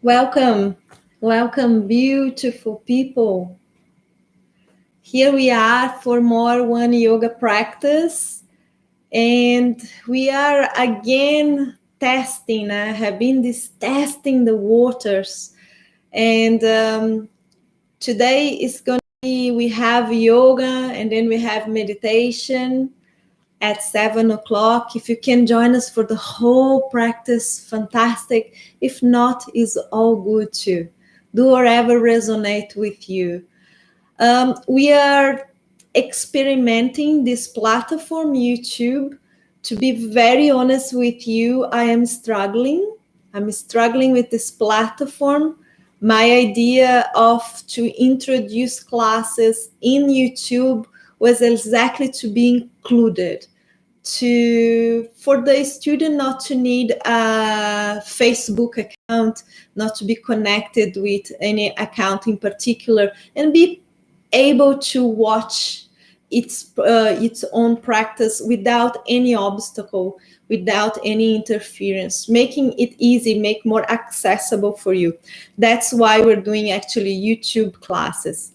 Welcome, welcome, beautiful people. Here we are for more one yoga practice, and we are again testing. I have been testing the waters, and today is going to be, we have yoga and then we have meditation at 7:00. If you can join us for the whole practice, fantastic. If not, is all good too. Do whatever resonate with you. We are experimenting this platform, YouTube. To be very honest with you, I am struggling I'm struggling with this platform. My idea of to introduce classes in YouTube was exactly to be included, for the student not to need a Facebook account, not to be connected with any account in particular, and be able to watch its own practice without any obstacle, without any interference, making it easy, make more accessible for you. That's why we're doing actually YouTube classes.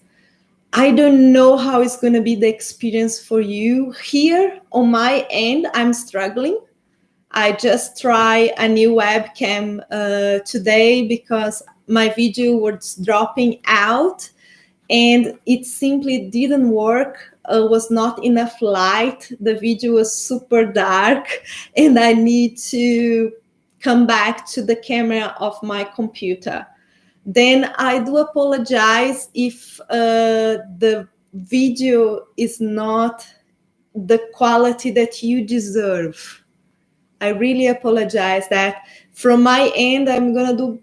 I don't know how it's going to be the experience for you. Here on my end, I'm struggling. I just try a new webcam today because my video was dropping out and it simply didn't work. Was not enough light. The video was super dark, and I need to come back to the camera of my computer. Then I do apologize if the video is not the quality that you deserve. I really apologize that from my end, I'm gonna do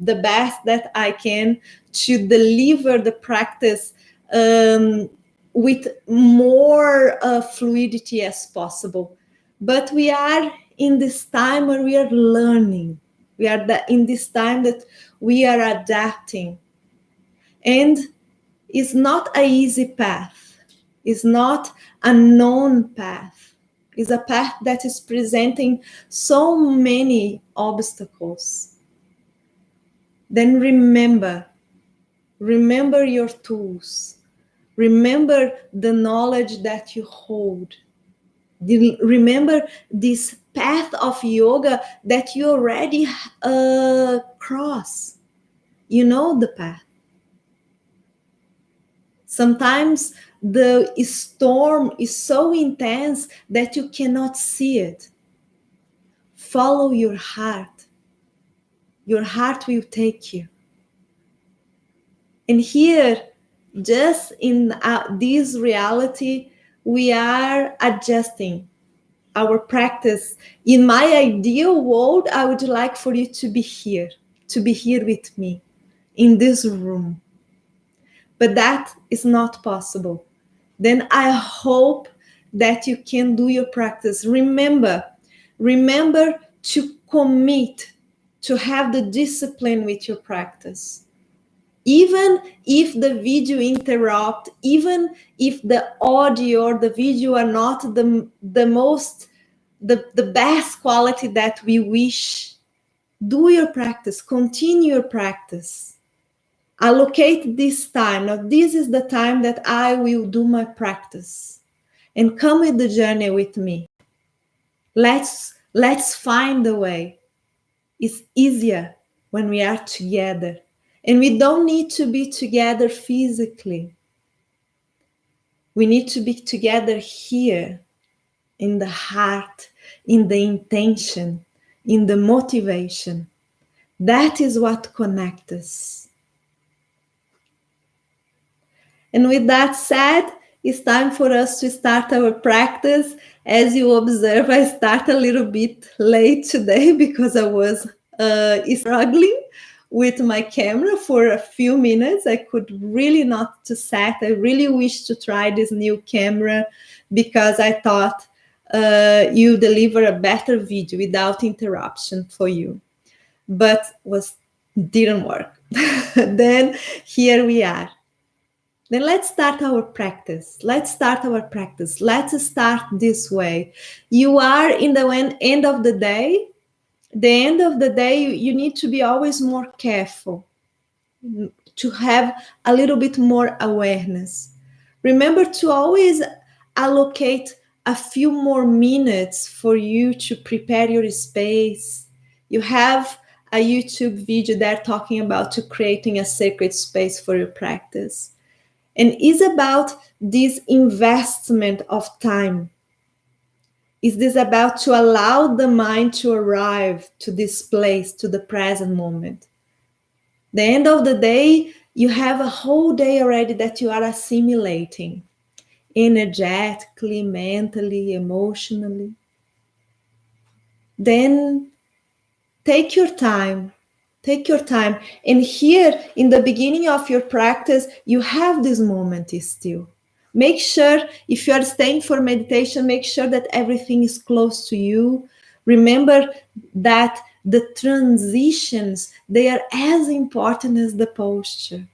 the best that I can to deliver the practice with more fluidity as possible. But we are in this time where we are learning. We are in this time that we are adapting, and it's not an easy path. It's not a known path. It's a path that is presenting so many obstacles. Then remember your tools. Remember the knowledge that you hold. Remember this path of yoga that you already cross. You know the path. Sometimes the storm is so intense that you cannot see it. Follow your heart. Your heart will take you. And here, just in this reality, we are adjusting our practice. In my ideal world, I would like for you to be here with me in this room. But that is not possible. Then I hope that you can do your practice. Remember to commit, to have the discipline with your practice. Even if the video interrupt, even if the audio or the video are not the best quality that we wish, do your practice, continue your practice. Allocate this time. Now, this is the time that I will do my practice. And come with the journey with me. Let's find the way. It's easier when we are together. And we don't need to be together physically. We need to be together here, in the heart, in the intention, in the motivation. That is what connects us. And with that said, it's time for us to start our practice. As you observe, I start a little bit late today because I was struggling with my camera for a few minutes. I could really not to set. I really wish to try this new camera because I thought you deliver a better video without interruption for you. But didn't work. Then here we are. Then let's start our practice. Let's start this way. You are in the end of the day. The end of the day, you need to be always more careful, to have a little bit more awareness. Remember to always allocate a few more minutes for you to prepare your space. You have a YouTube video there talking about to creating a sacred space for your practice. And it's about this investment of time. Is this about to allow the mind to arrive to this place, to the present moment? The end of the day, you have a whole day already that you are assimilating energetically, mentally, emotionally. Then Take your time. Take your time. And here in the beginning of your practice, you have this moment still. Make sure if you are staying for meditation, make sure that everything is close to you. Remember that the transitions, they are as important as the posture.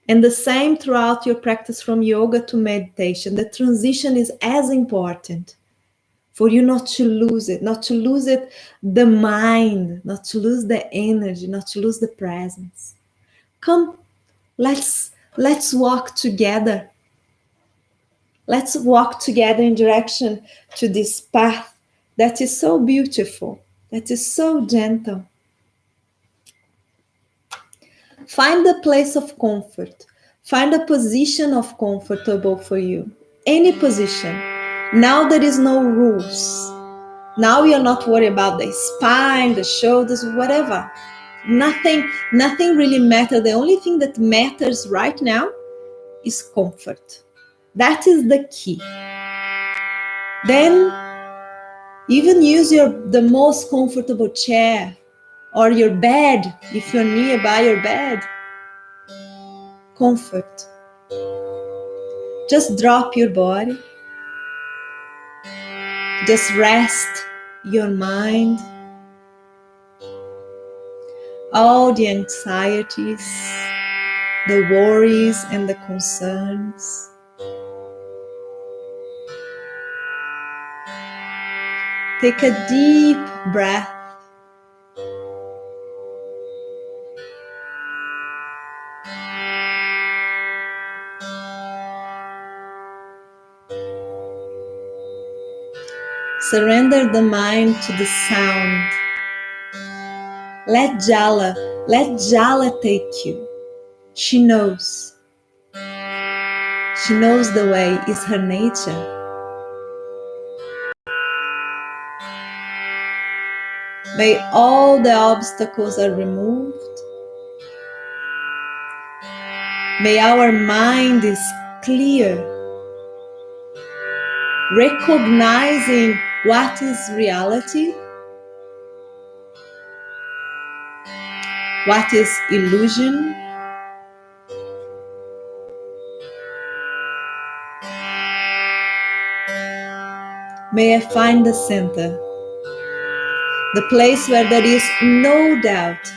And the same throughout your practice from yoga to meditation. The transition is as important for you not to lose it, the mind, not to lose the energy, not to lose the presence. Come, let's walk together. Let's walk together in direction to this path that is so beautiful, that is so gentle. Find a place of comfort. Find a position of comfortable for you. Any position. Now there is no rules. Now you're not worried about the spine, the shoulders, whatever. Nothing really matters. The only thing that matters right now is comfort. That is the key. Then even use the most comfortable chair or your bed if you're nearby your bed. Comfort. Just drop your body. Just rest your mind. All the anxieties, the worries and the concerns. Take a deep breath. Surrender the mind to the sound. Let Jala take you. She knows. She knows the way, it's her nature. May all the obstacles are removed. May our mind is clear, recognizing what is reality, what is illusion. May I find the center, the place where there is no doubt,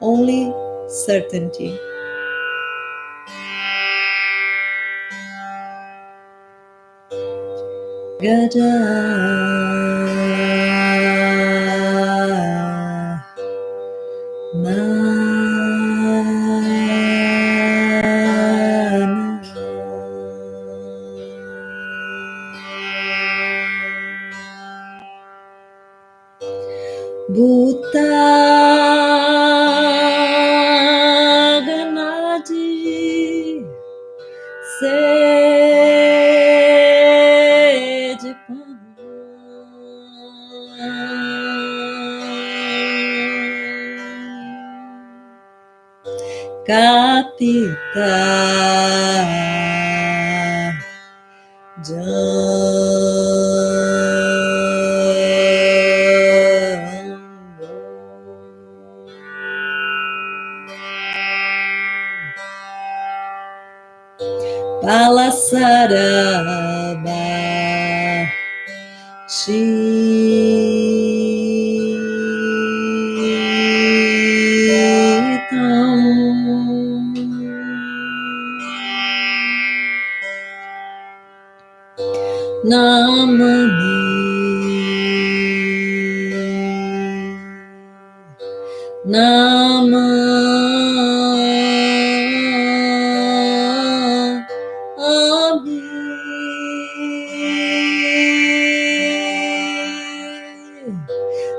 only certainty. Gada Bhuta Ganadi Sede Kapita Palasaraba Chitam Namani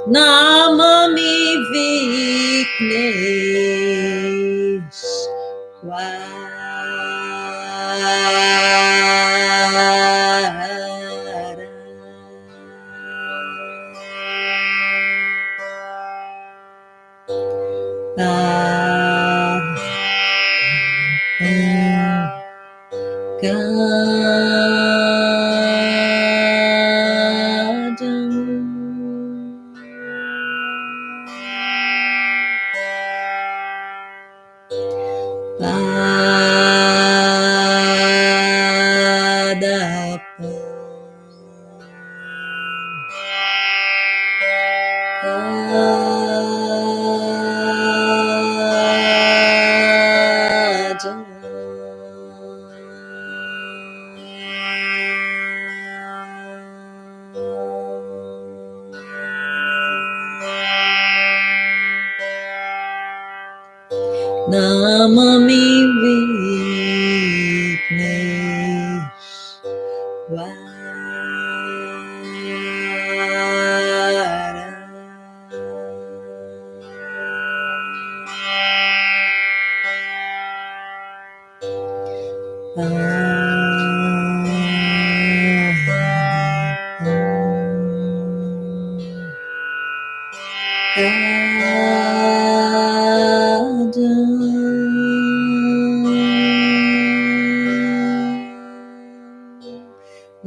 Namami Vignesh Namami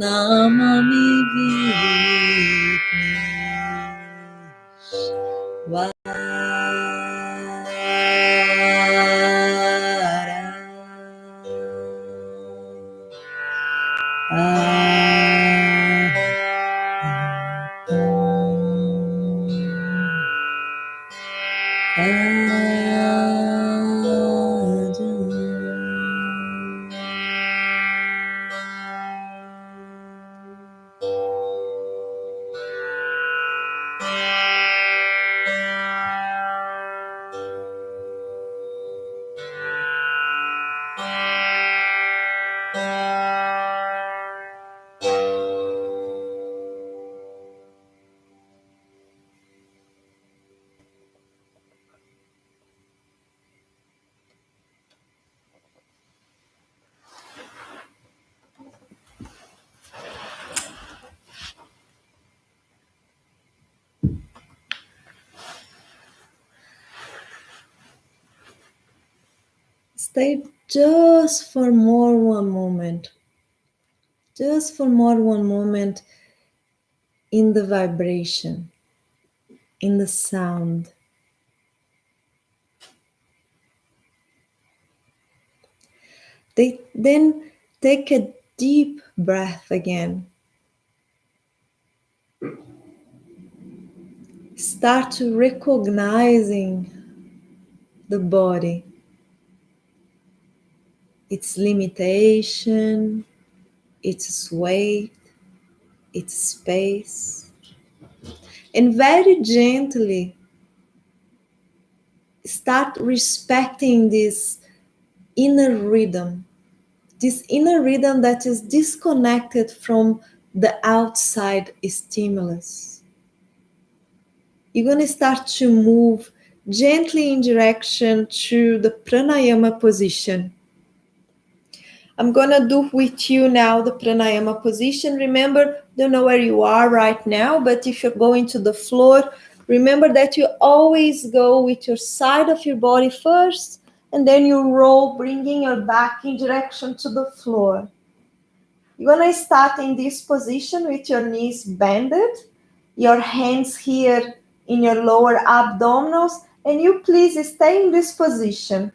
Namami Stay just for more one moment. Just for more one moment in the vibration, in the sound. Then take a deep breath again. Start recognizing the body, its limitation, its weight, its space. And very gently start respecting this inner rhythm that is disconnected from the outside stimulus. You're going to start to move gently in direction to the pranayama position. I'm going to do with you now the pranayama position. Remember, don't know where you are right now, but if you're going to the floor, remember that you always go with your side of your body first, and then you roll, bringing your back in direction to the floor. You're going to start in this position with your knees bended, your hands here in your lower abdominals, and you please stay in this position.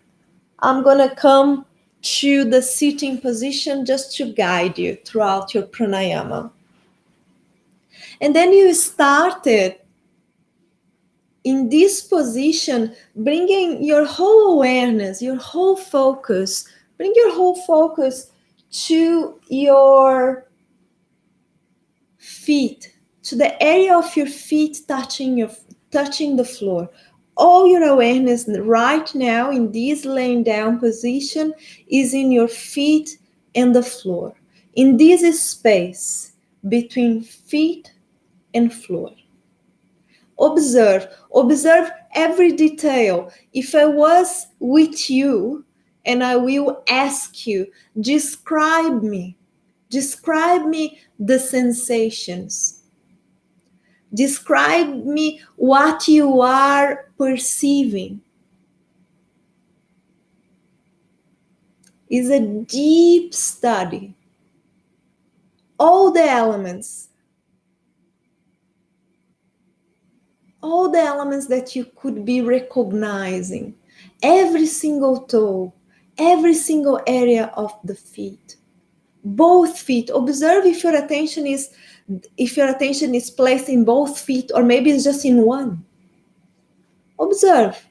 I'm going to come to the sitting position just to guide you throughout your pranayama. And then you started in this position, bringing your whole awareness, your whole focus, bring your whole focus to your feet, to the area of your feet touching the floor. All your awareness right now in this laying down position is in your feet and the floor, in this space between feet and floor. Observe every detail. If I was with you and I will ask you, describe me the sensations. Describe me what you are perceiving. It's a deep study. All the elements that you could be recognizing, every single toe, every single area of the feet, both feet. Observe if your attention is placed in both feet, or maybe it's just in one. Observe.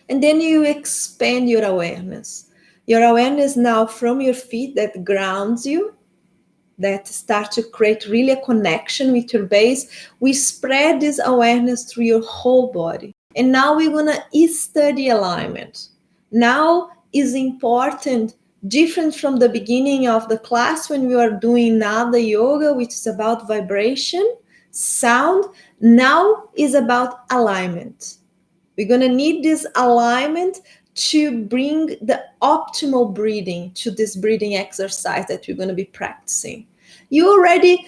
And then you expand your awareness. Your awareness now from your feet that grounds you, that start to create really a connection with your base. We spread this awareness through your whole body. And now we're going to study alignment. Now is important, different from the beginning of the class when we were doing Nada Yoga, which is about vibration, sound. Now is about alignment. We're going to need this alignment to bring the optimal breathing to this breathing exercise that we're going to be practicing. You already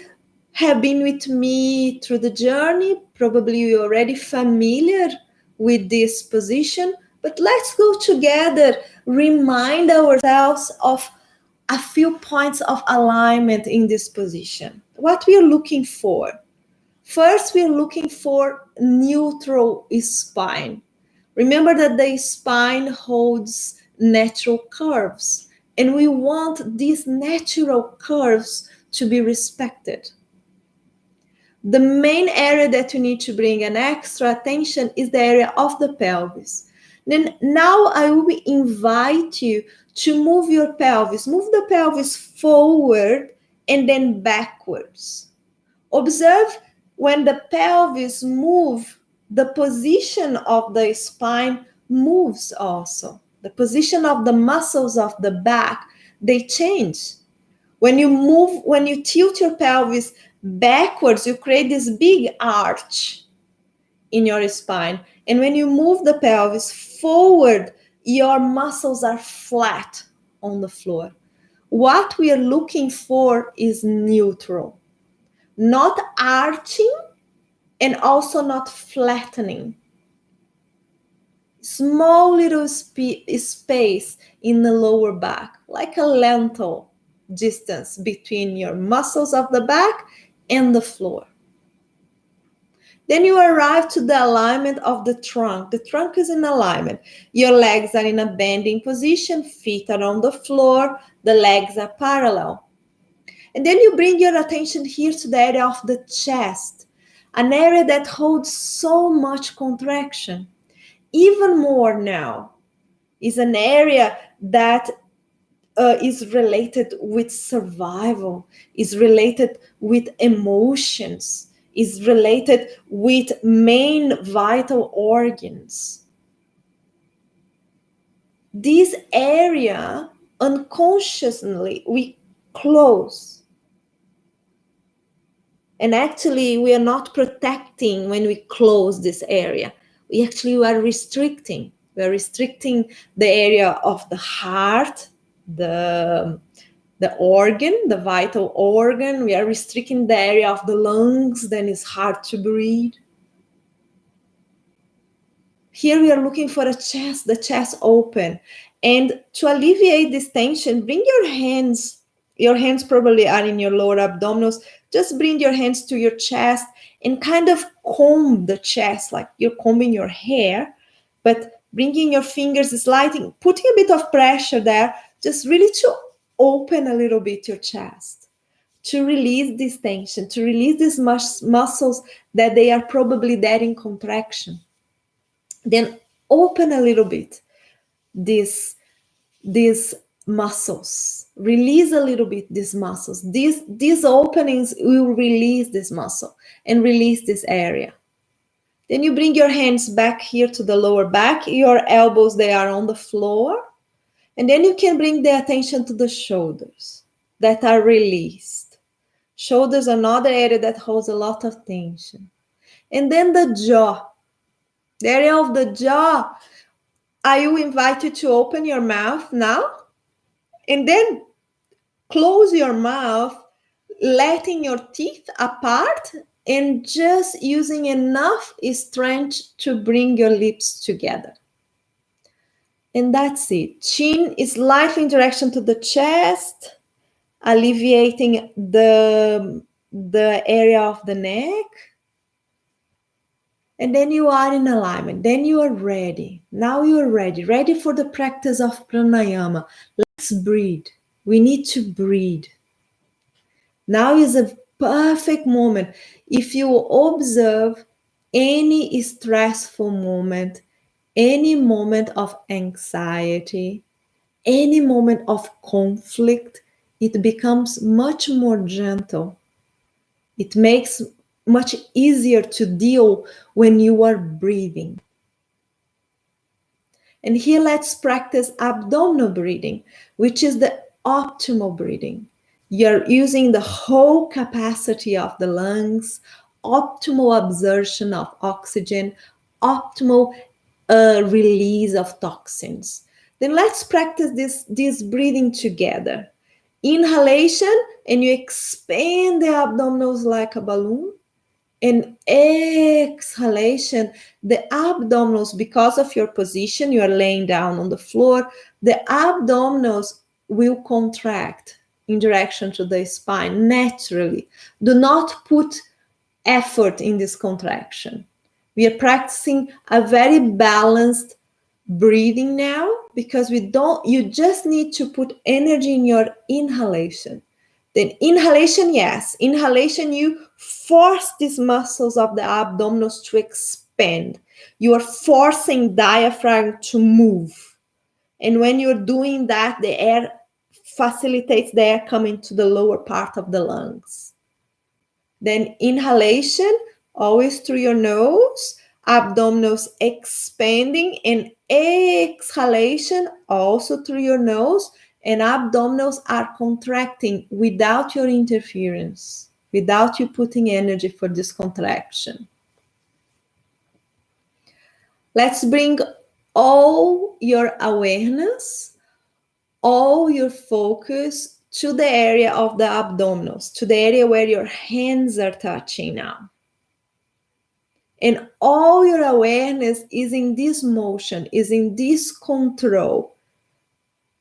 have been with me through the journey. Probably you're already familiar with this position, but let's go together, remind ourselves of a few points of alignment in this position. What we are looking for. First, we're looking for neutral spine. Remember that the spine holds natural curves, and we want these natural curves to be respected. The main area that you need to bring an extra attention is the area of the pelvis. Then now I will invite you to move your pelvis. Move the pelvis forward and then backwards. Observe when the pelvis moves, the position of the spine moves also. The position of the muscles of the back, they change. When you tilt your pelvis backwards, you create this big arch in your spine. And when you move the pelvis forward, your muscles are flat on the floor. What we are looking for is neutral. Not arching and also not flattening. Small little space in the lower back, like a lentil distance between your muscles of the back and the floor. Then you arrive to the alignment of the trunk. The trunk is in alignment. Your legs are in a bending position, feet are on the floor, the legs are parallel. And then you bring your attention here to the area of the chest, an area that holds so much contraction. Even more now is an area that is related with survival, is related with emotions, is related with main vital organs. This area, unconsciously, we close. And actually, we are not protecting when we close this area. We actually are restricting. We are restricting the area of the heart, the organ, the vital organ. We are restricting the area of the lungs, then it's hard to breathe. Here we are looking for the chest open. And to alleviate this tension, bring your hands probably are in your lower abdominals. Just bring your hands to your chest and kind of comb the chest like you're combing your hair, but bringing your fingers, sliding, putting a bit of pressure there, just really to open a little bit your chest, to release this tension, to release these muscles that they are probably there in contraction. Then open a little bit these muscles, release a little bit these muscles. These openings will release this muscle and release this area. Then you bring your hands back here to the lower back. Your elbows, they are on the floor. And then you can bring the attention to the shoulders that are released. Shoulders are another area that holds a lot of tension. And then the jaw. The area of the jaw, I will invite you to open your mouth now. And then close your mouth, letting your teeth apart and just using enough strength to bring your lips together. And that's it. Chin is slightly in direction to the chest, alleviating the area of the neck. And then you are in alignment. Then you are ready. Now you are ready for the practice of pranayama. Let's breathe. We need to breathe. Now is a perfect moment. If you observe any stressful moment, any moment of anxiety, any moment of conflict, it becomes much more gentle. It makes much easier to deal when you are breathing. And here let's practice abdominal breathing, which is the optimal breathing. You're using the whole capacity of the lungs, optimal absorption of oxygen, optimal release of toxins. Then let's practice this breathing together. Inhalation, and you expand the abdominals like a balloon. And exhalation, the abdominals, because of your position, you are laying down on the floor, the abdominals will contract in direction to the spine naturally. Do not put effort in this contraction. We are practicing a very balanced breathing now, because you just need to put energy in your inhalation. Then inhalation, yes, inhalation, you force these muscles of the abdominals to expand. You are forcing diaphragm to move. And when you're doing that, the air facilitates the air coming to the lower part of the lungs. Then inhalation, always through your nose, abdominals expanding, and exhalation also through your nose, and abdominals are contracting without your interference, without you putting energy for this contraction. Let's bring all your awareness, all your focus to the area of the abdominals, to the area where your hands are touching now. And all your awareness is in this motion, is in this control,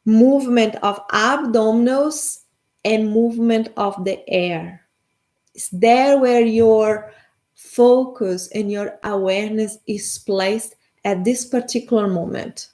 movement of abdominals and movement of the air. It's there where your focus and your awareness is placed at this particular moment.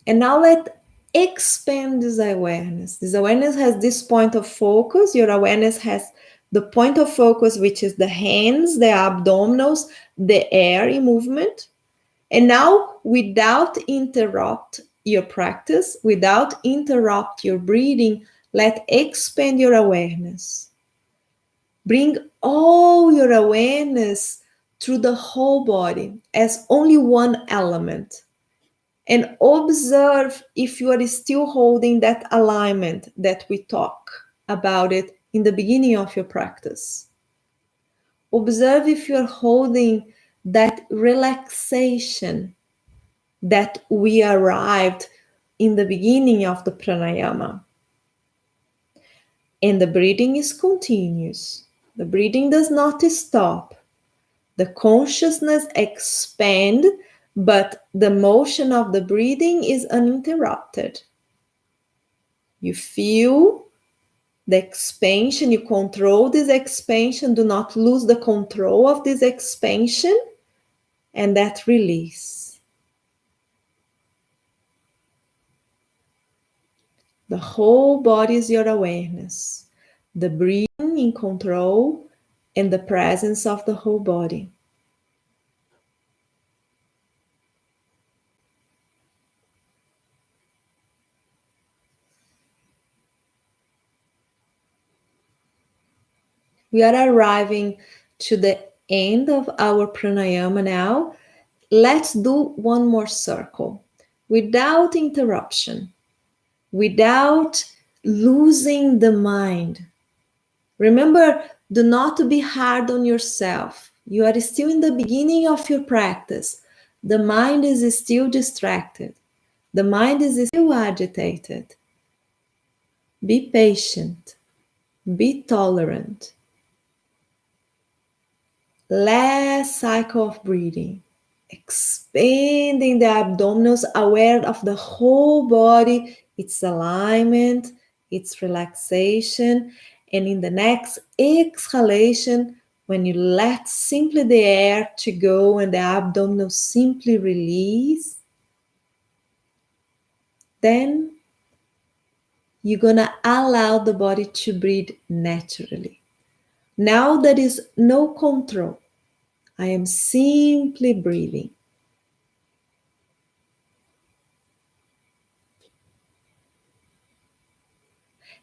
And now let's expand this awareness. This awareness has this point of focus. Your awareness has the point of focus, which is the hands, the abdominals, the air in movement. And now, without interrupt your practice, without interrupt your breathing, let expand your awareness. Bring all your awareness through the whole body as only one element. And observe if you are still holding that alignment that we talk about it in the beginning of your practice. Observe if you're holding that relaxation that we arrived in the beginning of the pranayama. And the breathing is continuous. The breathing does not stop. The consciousness expands, but the motion of the breathing is uninterrupted. You feel the expansion, you control this expansion, do not lose the control of this expansion, and that release. The whole body is your awareness, the breathing in control, and the presence of the whole body. We are arriving to the end of our pranayama now. Let's do one more circle without interruption, without losing the mind. Remember, do not be hard on yourself. You are still in the beginning of your practice. The mind is still distracted. The mind is still agitated. Be patient. Be tolerant. Last cycle of breathing. Expanding the abdominals, aware of the whole body, its alignment, its relaxation. And in the next exhalation, when you let simply the air to go and the abdominals simply release, then you're gonna allow the body to breathe naturally. Now there is no control. I am simply breathing.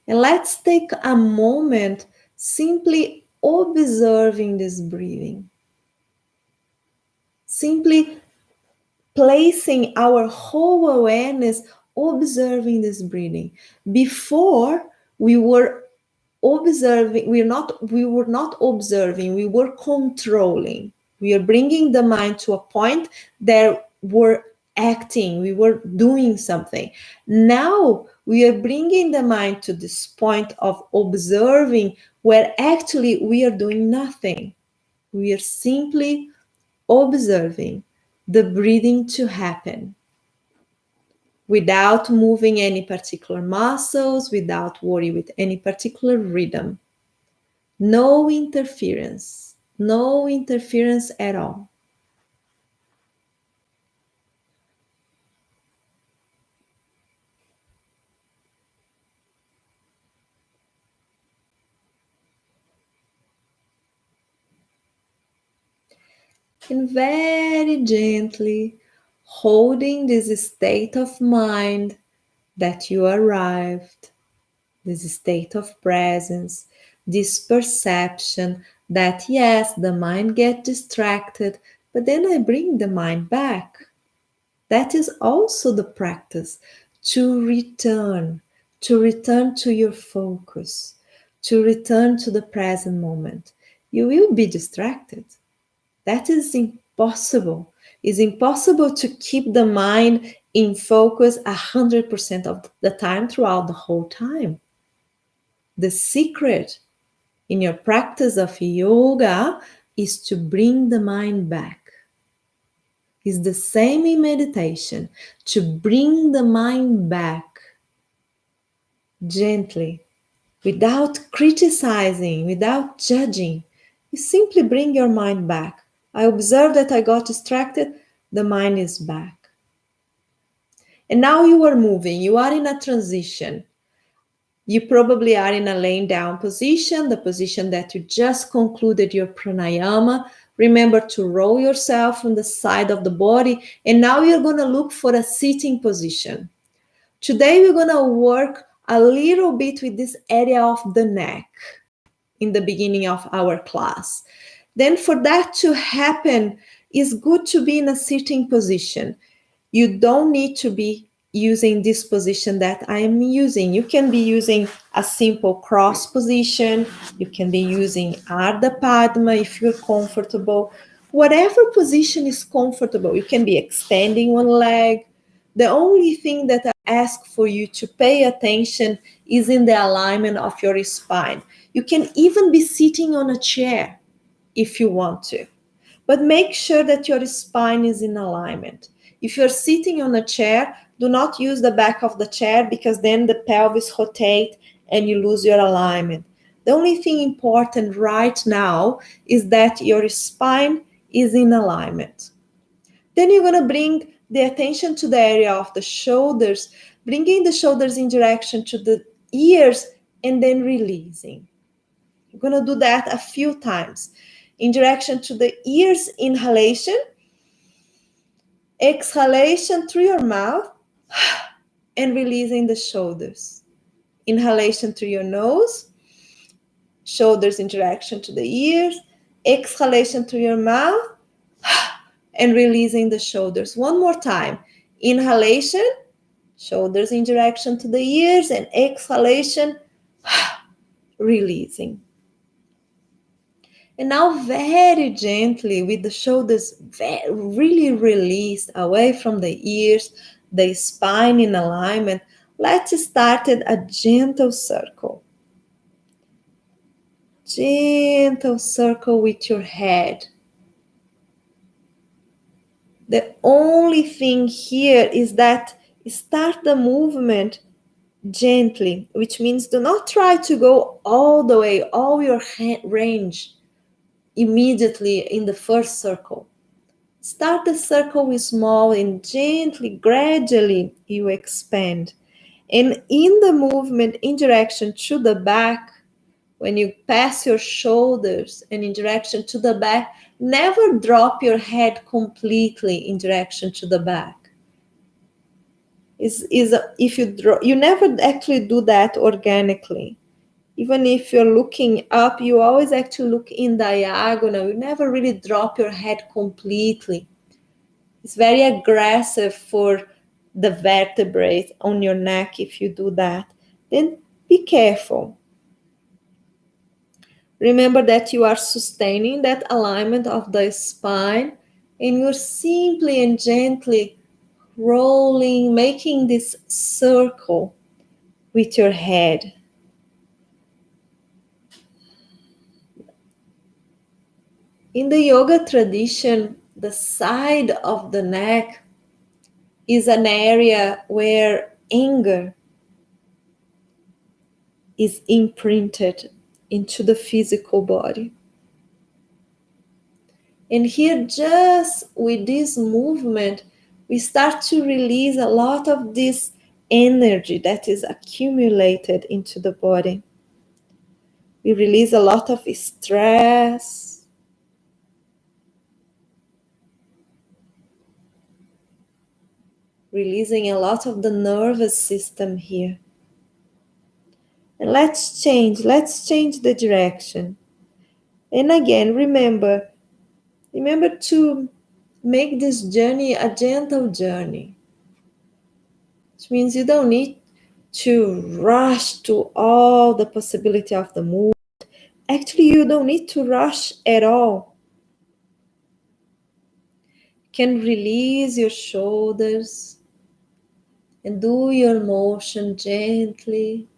And let's take a moment simply observing this breathing. Simply placing our whole awareness observing this breathing. Before we were observing, we were not observing, we were controlling. We are bringing the mind to a point that we're acting, we were doing something. Now we are bringing the mind to this point of observing, where actually we are doing nothing. We are simply observing the breathing to happen without moving any particular muscles, without worry with any particular rhythm. No interference at all. And very gently holding this state of mind that you arrived, this state of presence, this perception that yes, the mind gets distracted, but then I bring the mind back. That is also the practice to return to your focus, to return to the present moment. You will be distracted. That is impossible. It's impossible to keep the mind in focus 100% of the time throughout the whole time. The secret in your practice of yoga is to bring the mind back. It's the same in meditation, to bring the mind back gently, without criticizing, without judging. You simply bring your mind back. I observe that I got distracted, the mind is back. And now you are moving, you are in a transition. You probably are in a laying down position, the position that you just concluded your pranayama. Remember to roll yourself on the side of the body. And now you're going to look for a sitting position. Today, we're going to work a little bit with this area of the neck in the beginning of our class. Then for that to happen, it's good to be in a sitting position. You don't need to be using this position that I am using. You can be using a simple cross position. You can be using Ardha Padma if you're comfortable. Whatever position is comfortable. You can be extending one leg. The only thing that I ask for you to pay attention is in the alignment of your spine. You can even be sitting on a chair if you want to, but make sure that your spine is in alignment. If you're sitting on a chair, do not use the back of the chair because then the pelvis rotates and you lose your alignment. The only thing important right now is that your spine is in alignment. Then you're going to bring the attention to the area of the shoulders, bringing the shoulders in direction to the ears and then releasing. You're going to do that a few times. In direction to the ears, inhalation, exhalation through your mouth, and releasing the shoulders. Inhalation through your nose, shoulders in direction to the ears, exhalation through your mouth, and releasing the shoulders. One more time. Inhalation, shoulders in direction to the ears, and exhalation, releasing. And now very gently with the shoulders really released away from the ears, the spine in alignment, let's start at a gentle circle. Gentle circle with your head. The only thing here is that start the movement gently, which means do not try to go all the way, all your range immediately in the first circle. Start the circle with small and gently, gradually you expand. And in the movement in direction to the back, When you pass your shoulders and in direction to the back, never drop your head completely in direction to the back. If you never actually do that organically. Even if you're looking up, you always actually look in diagonal. You never really drop your head completely. It's very aggressive for the vertebrae on your neck if you do that. Then be careful. Remember that you are sustaining that alignment of the spine, and you're simply and gently rolling, making this circle with your head. In the yoga tradition, the side of the neck is an area where anger is imprinted into the physical body. And here, just with this movement, we start to release a lot of this energy that is accumulated into the body. We release a lot of stress. Releasing a lot of the nervous system here. And let's change the direction. And again, remember to make this journey a gentle journey. Which means you don't need to rush to all the possibility of the move. Actually, you don't need to rush at all. You can release your shoulders and do your motion gently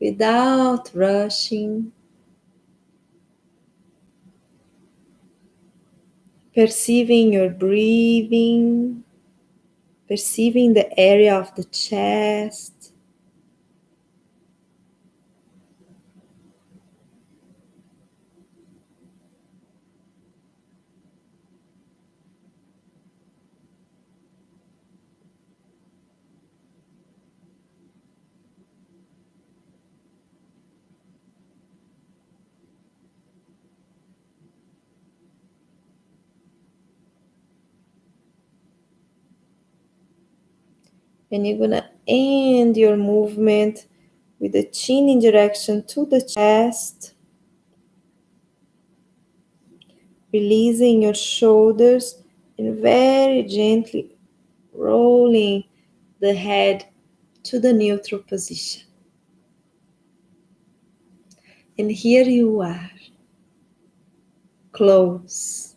without rushing. Perceiving your breathing, perceiving the area of the chest. And you're going to end your movement with the chin in direction to the chest. Releasing your shoulders and very gently rolling the head to the neutral position. And here you are, close,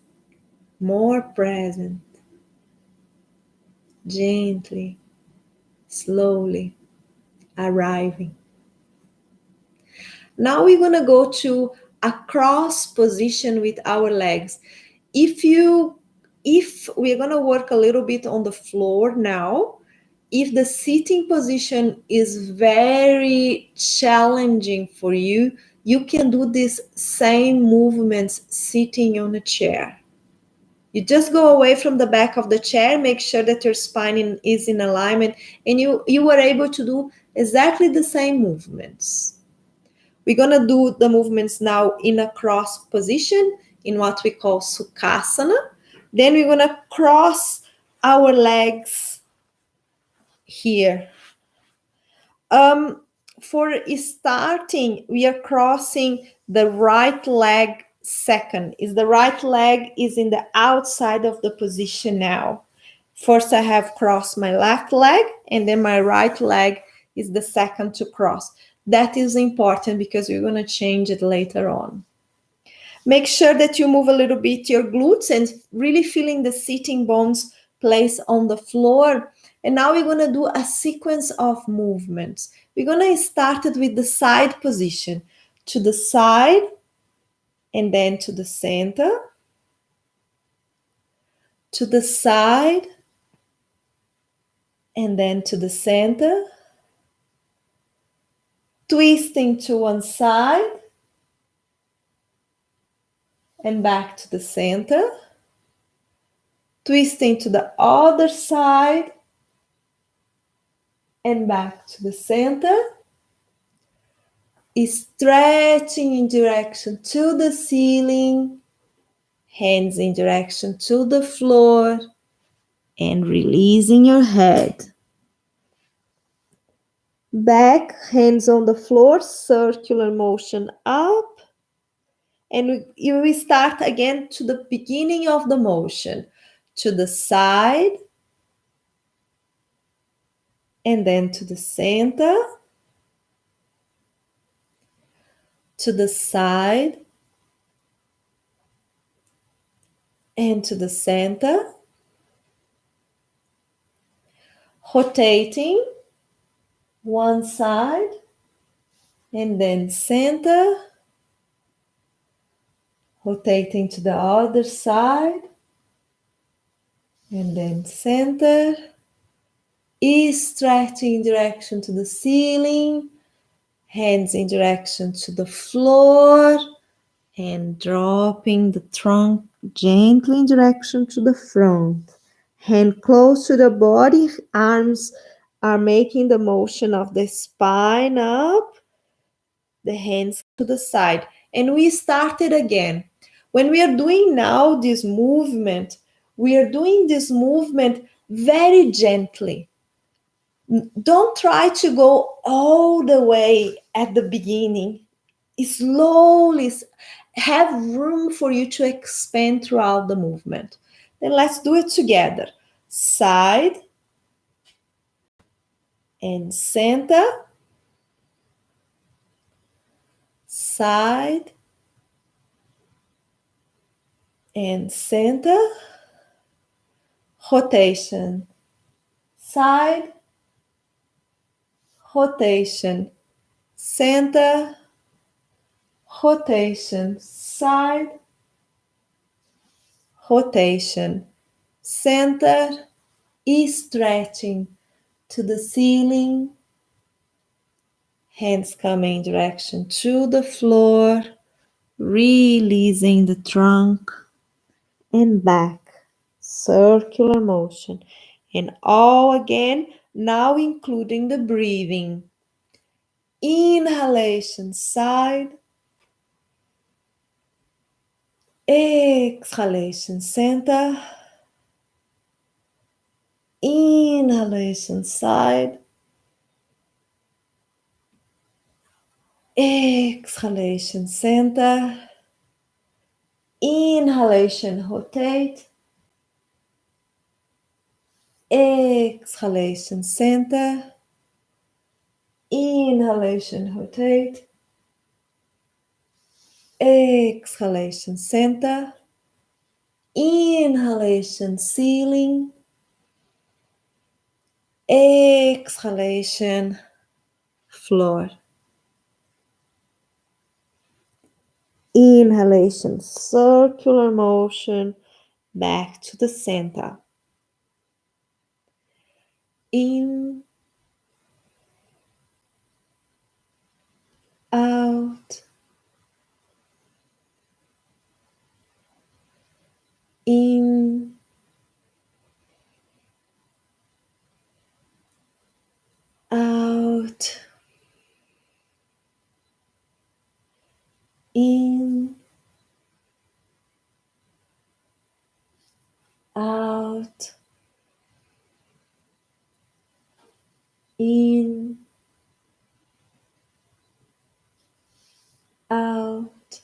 more present, gently, slowly arriving. Now we're going to go to a cross position with our legs. If we're going to work a little bit on the floor now, if the sitting position is very challenging for you, you can do these same movements sitting on a chair. You just go away from the back of the chair, make sure that your spine is in alignment, and you are able to do exactly the same movements. We're going to do the movements now in a cross position, in what we call Sukhasana. Then we're going to cross our legs here. For starting, we are crossing the right leg second. The right leg is in the outside of the position now. First, I have crossed my left leg, and then my right leg is the second to cross. That is important because we're going to change it later on. Make sure that you move a little bit your glutes and really feeling the sitting bones place on the floor. And now we're going to do a sequence of movements. We're going to start it with the side position. To the side, and then to the center. To the side, and then to the center. Twisting to one side, and back to the center. Twisting to the other side, and back to the center. stretching in direction to the ceiling, hands in direction to the floor, and releasing your head. Back, hands on the floor, circular motion up. And you will start again to the beginning of the motion, to the side, and then to the center, to the side, and to the center, rotating one side, and then center, rotating to the other side, and then center, stretching in direction to the ceiling, hands in direction to the floor, and dropping the trunk gently in direction to the front. Hand close to the body, arms are making the motion of the spine up, the hands to the side. And we started again. When we are doing now this movement, we are doing this movement very gently. Don't try to go all the way at the beginning. Slowly have room for you to expand throughout the movement. Then let's do it together. Side and center, side and center, rotation, side, rotation, center, rotation, side, rotation, center, stretching to the ceiling, hands coming in direction to the floor, releasing the trunk and back, circular motion. And all again, now including the breathing. Inhalation, side. Exhalation, center. Inhalation, side. Exhalation, center. Inhalation, rotate. Exhalation, center. Inhalation, rotate. Exhalation, center. Inhalation, ceiling. Exhalation, floor. Inhalation, circular motion back to the center. In, out, in, out, in, out, in, out,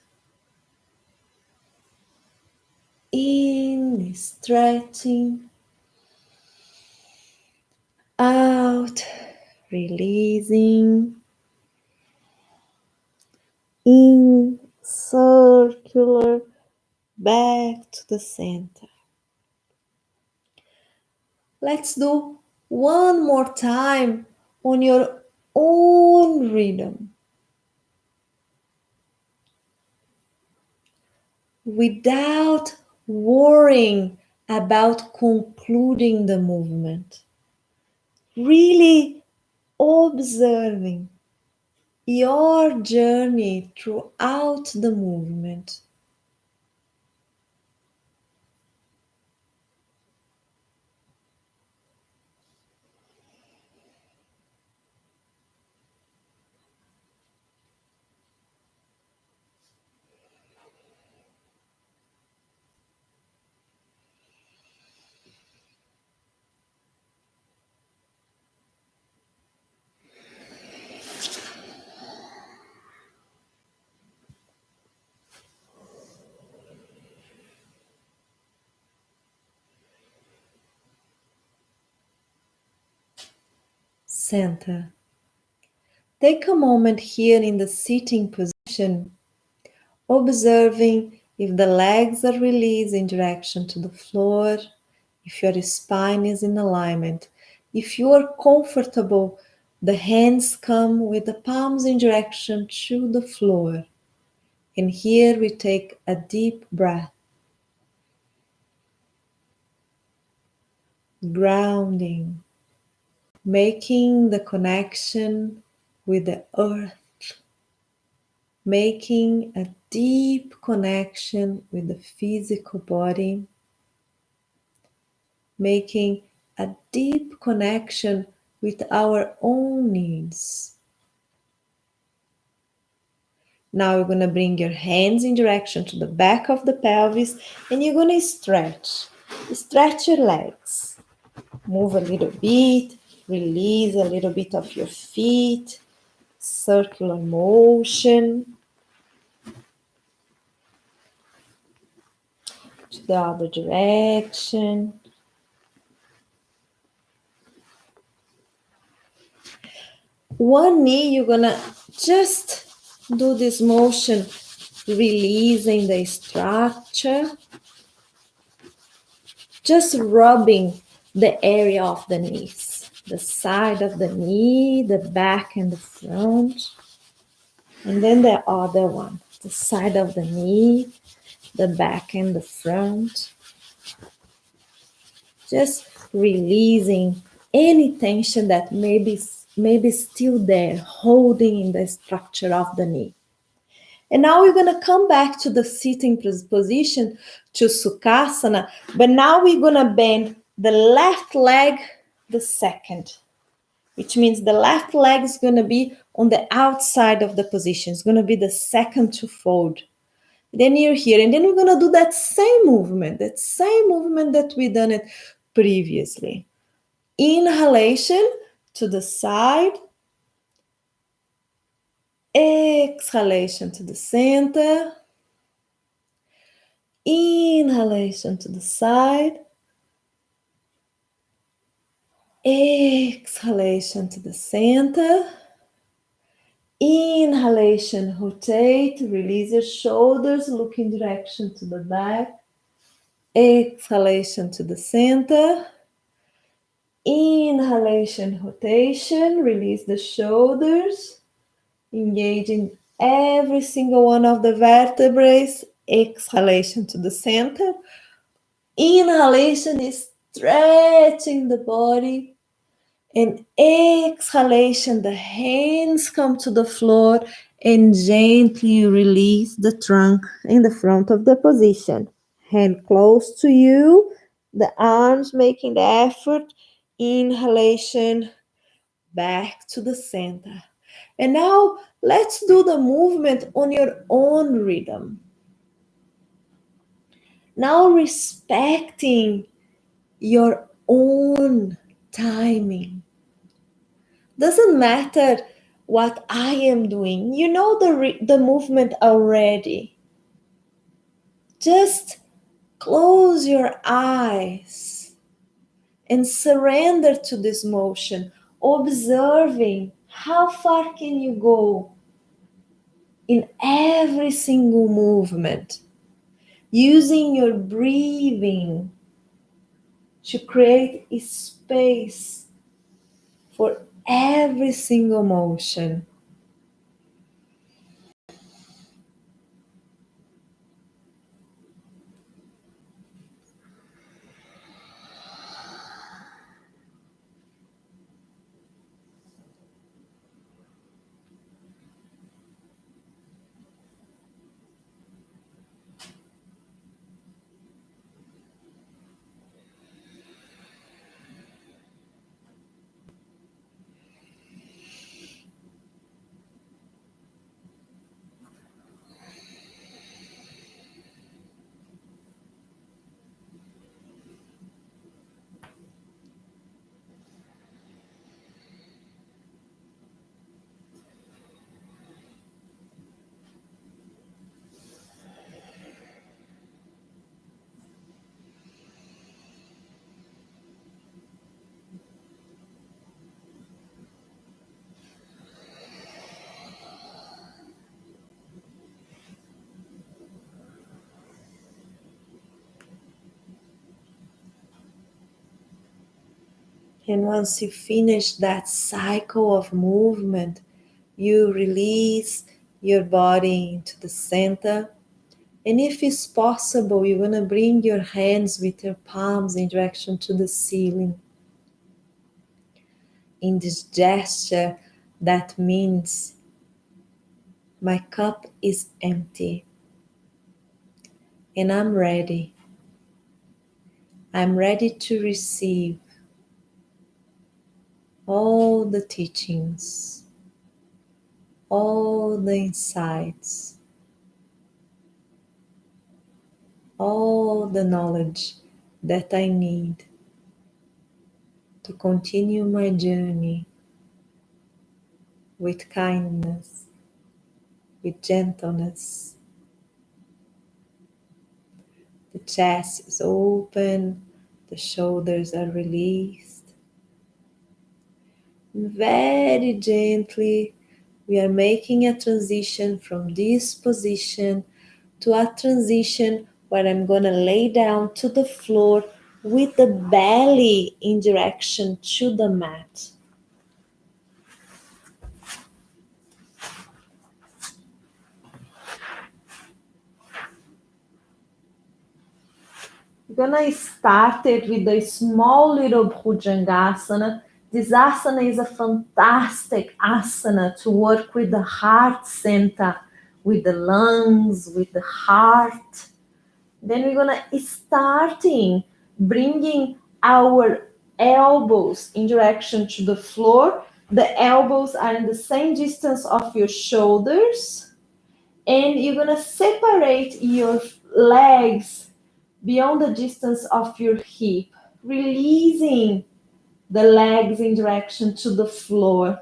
in, stretching, out, releasing, in, circular, back to the center. Let's do one more time on your own rhythm, without worrying about concluding the movement. Really observing your journey throughout the movement. center. Take a moment here in the sitting position, observing if the legs are released in direction to the floor, if your spine is in alignment. If you are comfortable, the hands come with the palms in direction to the floor. And here we take a deep breath, grounding, making the connection with the earth, making a deep connection with the physical body, making a deep connection with our own needs. Now you're going to bring your hands in direction to the back of the pelvis and you're going to stretch. Stretch your legs. Move a little bit, release a little bit of your feet, circular motion to the other direction. One knee, you're going to just do this motion, releasing the structure, just rubbing the area of the knees, the side of the knee, the back and the front, and then the other one, the side of the knee, the back and the front. Just releasing any tension that may be still there, holding in the structure of the knee. And now we're going to come back to the sitting position, to Sukhasana, but now we're going to bend the left leg the second, which means the left leg is going to be on the outside of the position. It's going to be the second to fold. Then you're here, and then we're going to do that same movement that we done it previously. Inhalation to the side, exhalation to the center, inhalation to the side, exhalation to the center, inhalation, rotate, release your shoulders, look in direction to the back, exhalation to the center, inhalation, rotation, release the shoulders, engaging every single one of the vertebrae, exhalation to the center, inhalation is stretching the body, and exhalation, the hands come to the floor and gently release the trunk in the front of the position. Hand close to you, the arms making the effort, inhalation, back to the center. And now let's do the movement on your own rhythm. Now respecting your own timing. Doesn't matter what I am doing. You know the movement already. Just close your eyes and surrender to this motion, observing how far can you go in every single movement, using your breathing to create a space for every single motion. And once you finish that cycle of movement, you release your body into the center. And if it's possible, you're going to bring your hands with your palms in direction to the ceiling. In this gesture, that means my cup is empty and I'm ready. I'm ready to receive all the teachings, all the insights, all the knowledge that I need to continue my journey with kindness, with gentleness. The chest is open, the shoulders are released. And very gently, we are making a transition from this position to a transition where I'm going to lay down to the floor with the belly in direction to the mat. We're gonna start it with a small little Bhujangasana. This asana is a fantastic asana to work with the heart center, with the lungs, with the heart. Then we're gonna starting bringing our elbows in direction to the floor. The elbows are in the same distance of your shoulders. And you're gonna separate your legs beyond the distance of your hip, releasing the legs in direction to the floor.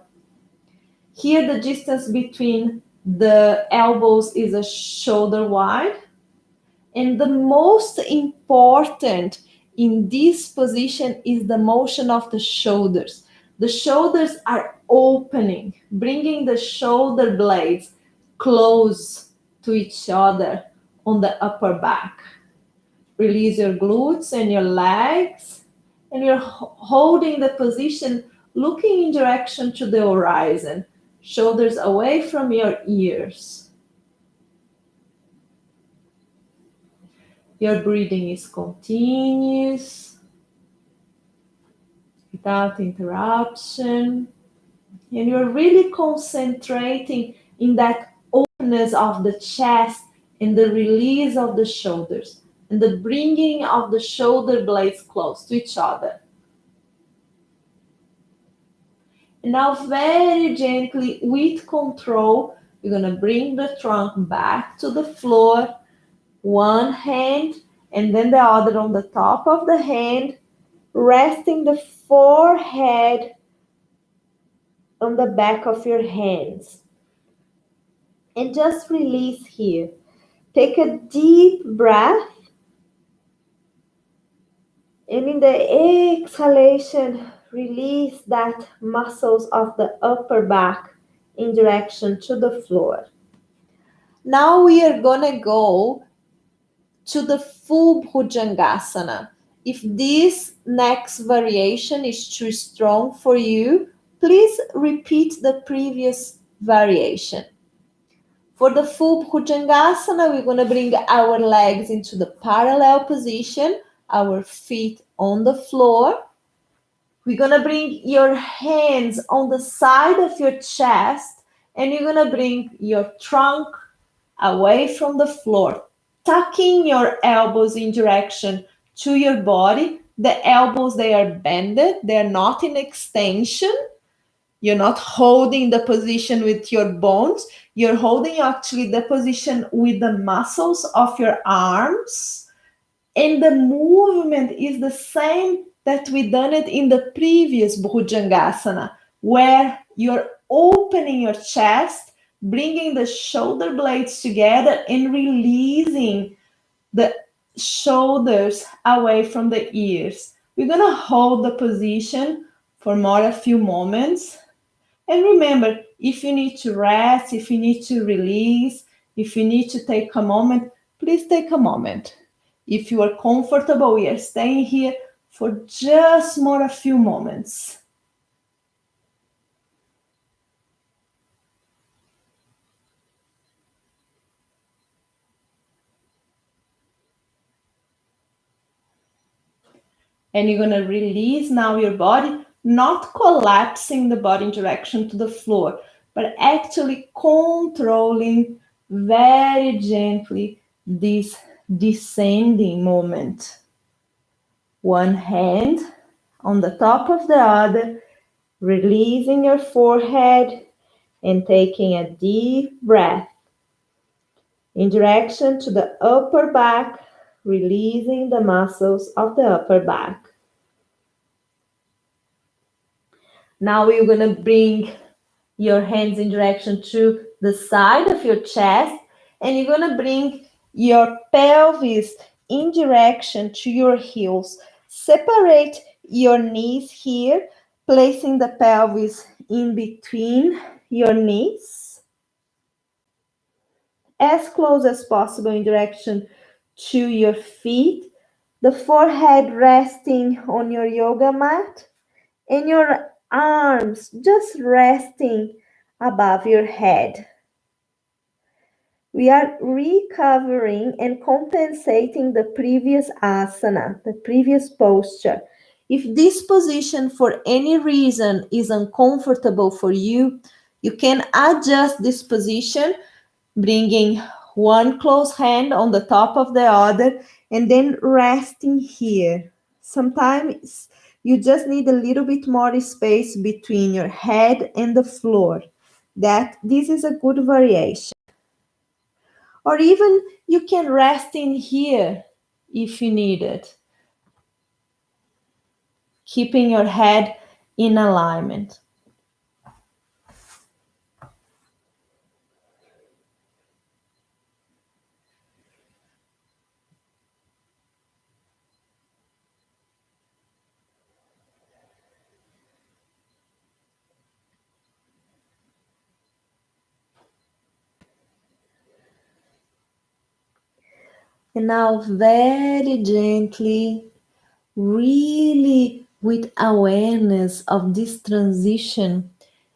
Here, the distance between the elbows is a shoulder wide. And the most important in this position is the motion of the shoulders. The shoulders are opening, bringing the shoulder blades close to each other on the upper back. Release your glutes and your legs, and you're holding the position, looking in direction to the horizon, shoulders away from your ears. Your breathing is continuous, without interruption, and you're really concentrating in that openness of the chest and the release of the shoulders, and the bringing of the shoulder blades close to each other. And now very gently, with control, you're going to bring the trunk back to the floor, one hand and then the other on the top of the hand, resting the forehead on the back of your hands. And just release here. Take a deep breath. And in the exhalation, release that muscles of the upper back in direction to the floor. Now we are going to go to the full Bhujangasana. If this next variation is too strong for you, please repeat the previous variation. For the full Bhujangasana, we're going to bring our legs into the parallel position, our feet on the floor. We're going to bring your hands on the side of your chest, and you're going to bring your trunk away from the floor, tucking your elbows in direction to your body. The elbows, they are bended. They're not in extension. You're not holding the position with your bones. You're holding actually the position with the muscles of your arms. And the movement is the same that we done it in the previous Bhujangasana, where you're opening your chest, bringing the shoulder blades together and releasing the shoulders away from the ears. We're going to hold the position for a few moments. And remember, if you need to rest, if you need to release, if you need to take a moment, please take a moment. If you are comfortable, we are staying here for just more a few moments. And you're going to release now your body, not collapsing the body in direction to the floor, but actually controlling very gently this descending moment. One hand on the top of the other, releasing your forehead and taking a deep breath in direction to the upper back, releasing the muscles of the upper back. Now you're going to bring your hands in direction to the side of your chest, and you're going to bring your pelvis in direction to your heels. Separate your knees here, placing the pelvis in between your knees, as close as possible in direction to your feet. The forehead resting on your yoga mat, and your arms just resting above your head. We are recovering and compensating the previous asana, the previous posture. If this position for any reason is uncomfortable for you, you can adjust this position, bringing one closed hand on the top of the other and then resting here. Sometimes you just need a little bit more space between your head and the floor. This is a good variation. Or even you can rest in here if you need it, keeping your head in alignment. And now very gently, really with awareness of this transition,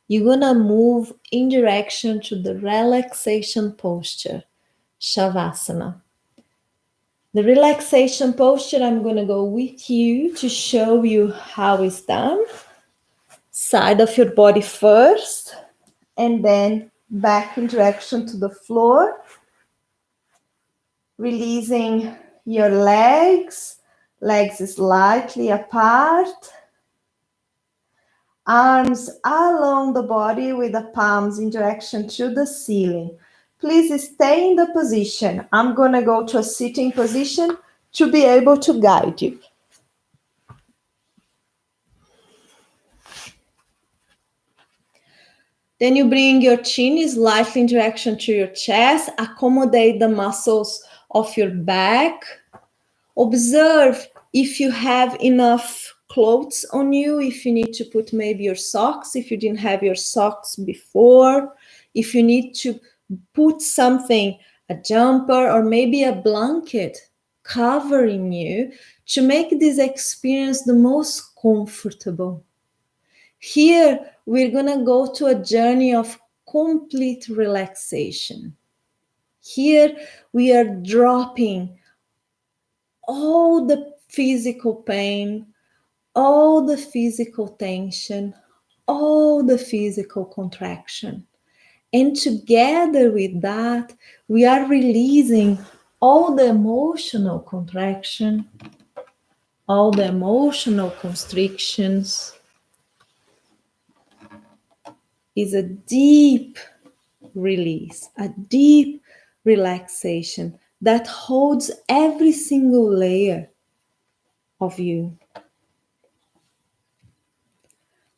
you're gonna move in direction to the relaxation posture, Shavasana. The relaxation posture, I'm gonna go with you to show you how it's done. Side of your body first, and then back in direction to the floor. Releasing your legs slightly apart. Arms along the body with the palms in direction to the ceiling. Please stay in the position. I'm going to go to a sitting position to be able to guide you. Then you bring your chin slightly in direction to your chest. Accommodate the muscles of your back. Observe if you have enough clothes on you, if you need to put maybe your socks, if you didn't have your socks before, if you need to put something, a jumper or maybe a blanket covering you to make this experience the most comfortable. Here, we're going to go to a journey of complete relaxation. Here, we are dropping all the physical pain, all the physical tension, all the physical contraction. And together with that, we are releasing all the emotional contraction, all the emotional constrictions. Is a deep release, a deep relaxation that holds every single layer of you.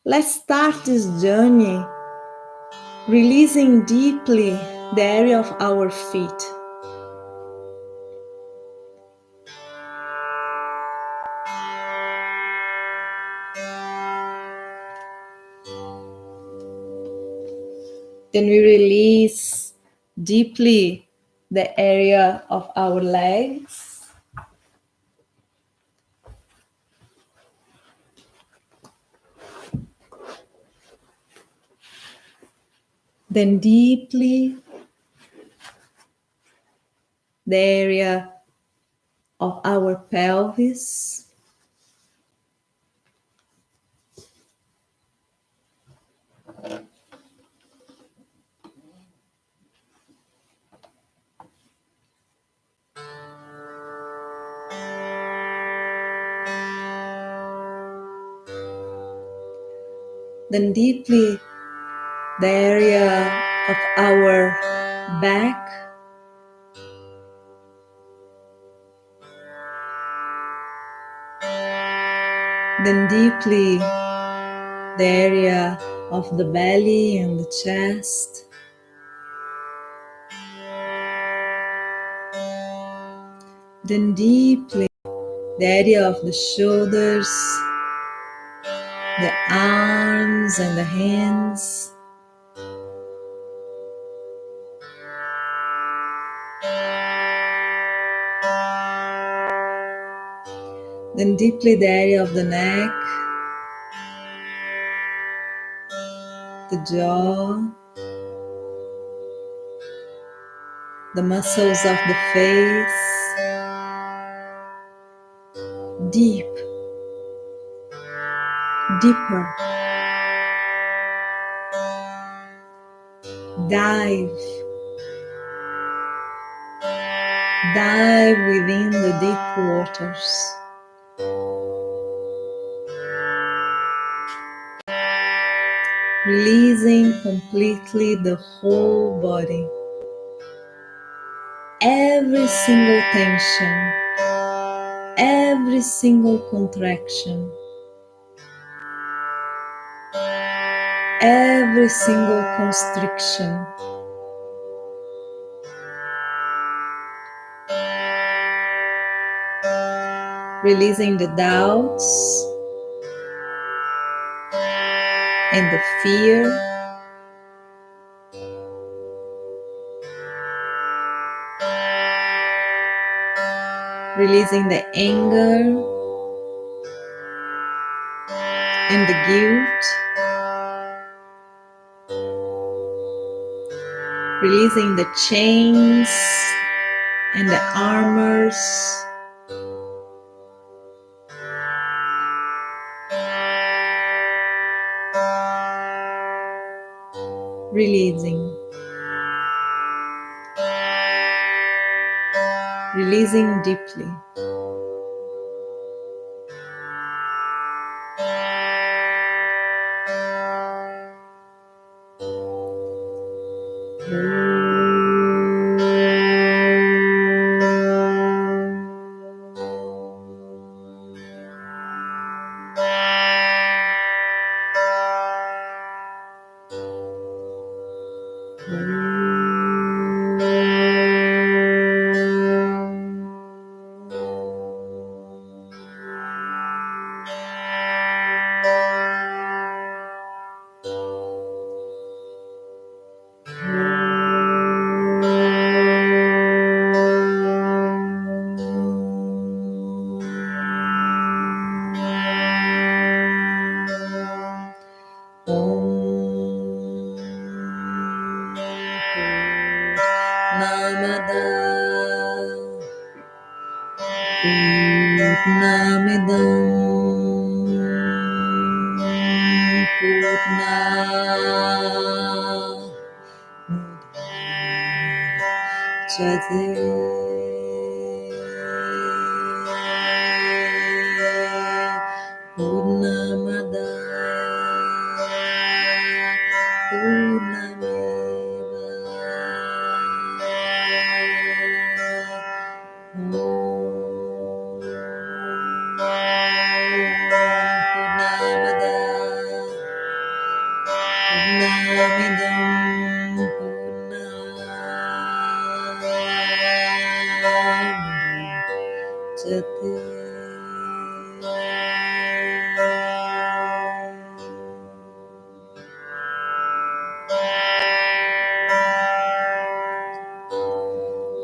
Let's start this journey releasing deeply the area of our feet. Then we release deeply the area of our legs. Then deeply the area of our pelvis. Then deeply the area of our back. Then deeply the area of the belly and the chest. Then deeply the area of the shoulders, the arms and the hands. Then deeply the area of the neck, the jaw, the muscles of the face. Deep, deeper. Dive within the deep waters. Releasing completely the whole body. Every single tension, every single contraction, every single constriction. Releasing the doubts and the fear. Releasing the anger and the guilt. Releasing the chains and the armors. Releasing deeply.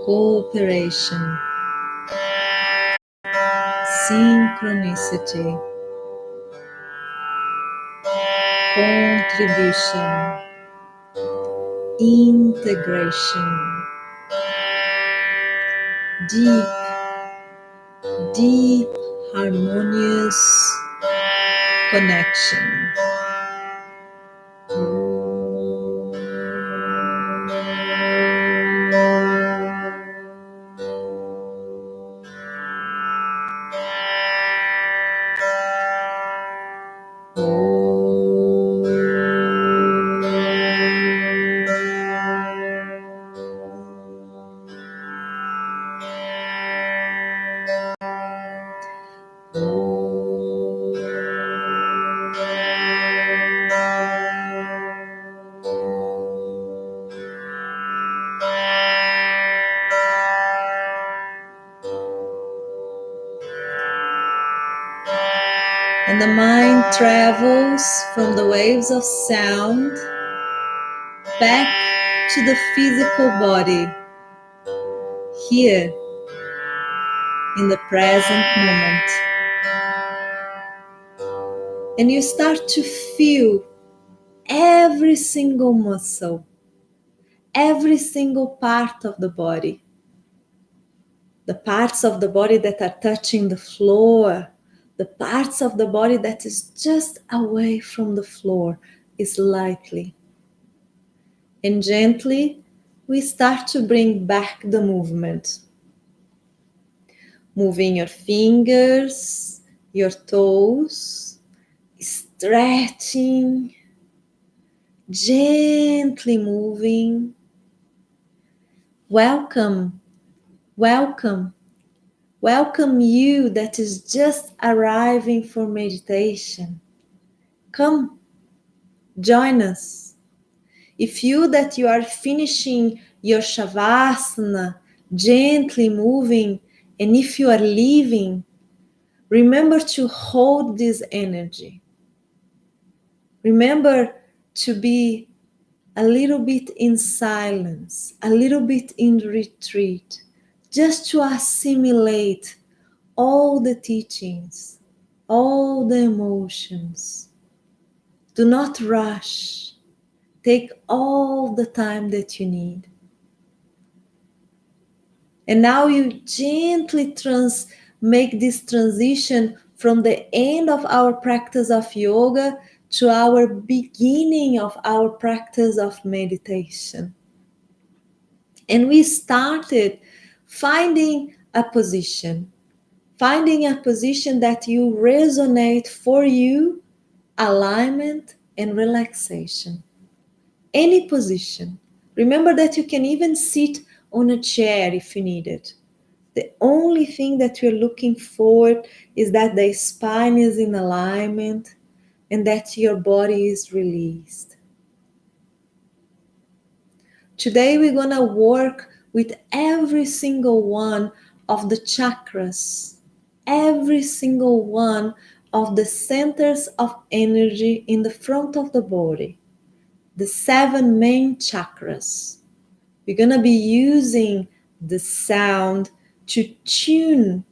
Cooperation, synchronicity, contribution, integration, deep, deep, harmonious connection. And the mind travels from the waves of sound back to the physical body, here in the present moment. And you start to feel every single muscle, every single part of the body. The parts of the body that are touching the floor, the parts of the body that is just away from the floor, is lightly. And gently, we start to bring back the movement. Moving your fingers, your toes, stretching, gently moving. Welcome, welcome, welcome you that is just arriving for meditation. Come, join us. If you are finishing your Shavasana, gently moving, and if you are leaving, remember to hold this energy. Remember to be a little bit in silence, a little bit in retreat, just to assimilate all the teachings, all the emotions. Do not rush. Take all the time that you need. And now you gently make this transition from the end of our practice of yoga to our beginning of our practice of meditation. And we started finding a position that you resonate for you, alignment and relaxation. Any position. Remember that you can even sit on a chair if you need it. The only thing that you're looking for is that the spine is in alignment and that your body is released. Today we're going to work with every single one of the chakras, every single one of the centers of energy in the front of the body, the 7 main chakras. We're going to be using the sound to tune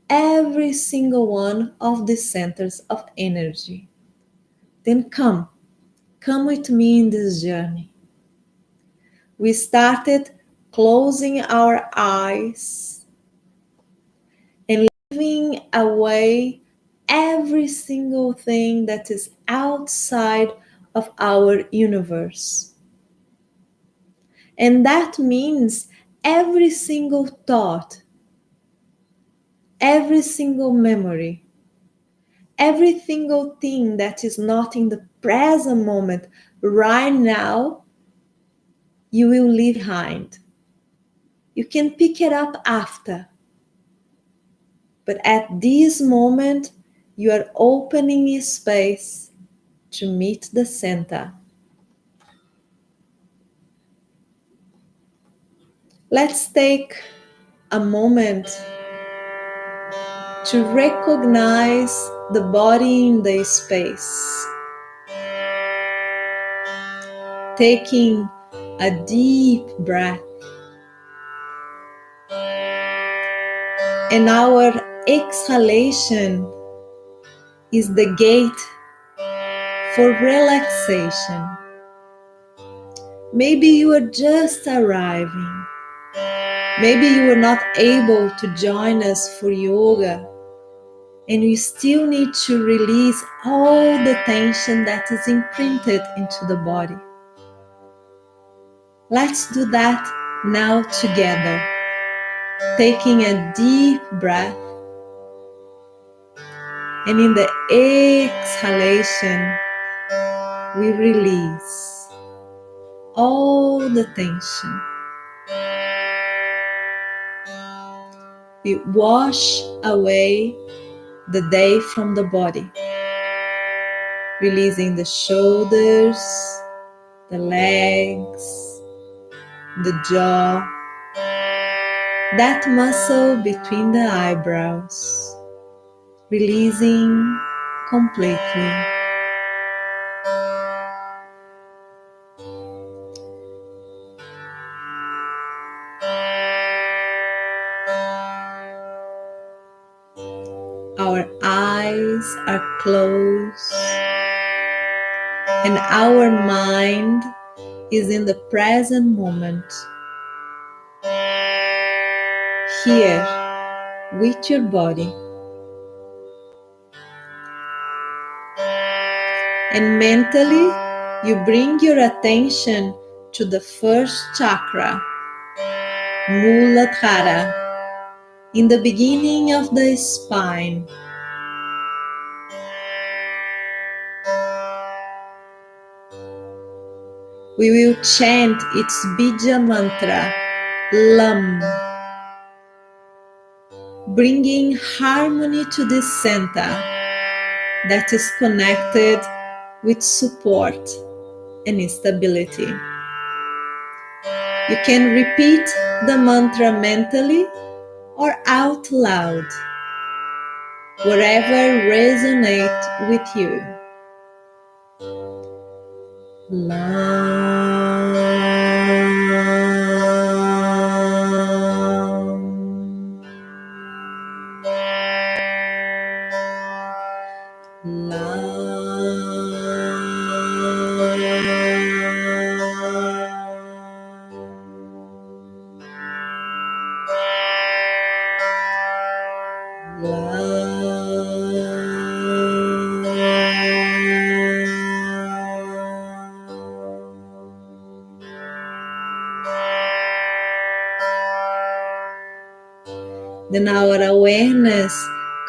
every single one of the centers of energy. Then come with me in this journey. We started closing our eyes and leaving away every single thing that is outside of our universe. And that means every single thought, every single memory, every single thing that is not in the present moment right now, you will leave behind. You can pick it up after. But at this moment, you are opening a space to meet the center. Let's take a moment to recognize the body in the space. Taking a deep breath. And our exhalation is the gate for relaxation. Maybe you are just arriving. Maybe you were not able to join us for yoga, and you still need to release all the tension that is imprinted into the body. Let's do that now together, taking a deep breath, and in the exhalation, we release all the tension. We wash away the day from the body, releasing the shoulders, the legs, the jaw, that muscle between the eyebrows, releasing completely. Our eyes are closed and our mind is in the present moment, here with your body. And mentally, you bring your attention to the first chakra, Muladhara, in the beginning of the spine. We will chant its bija mantra, Lam, bringing harmony to this center that is connected with support and stability. You can repeat the mantra mentally or out loud, wherever resonates with you. Then our awareness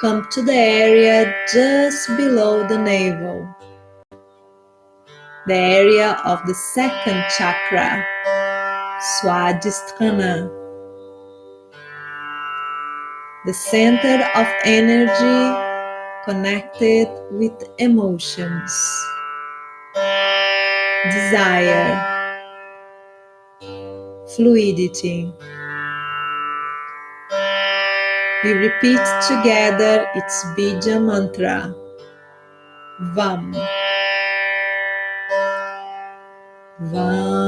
comes to the area just below the navel, the area of the second chakra, Swadhisthana, the center of energy connected with emotions, desire, fluidity. We repeat together its bija mantra, Vam. Vam.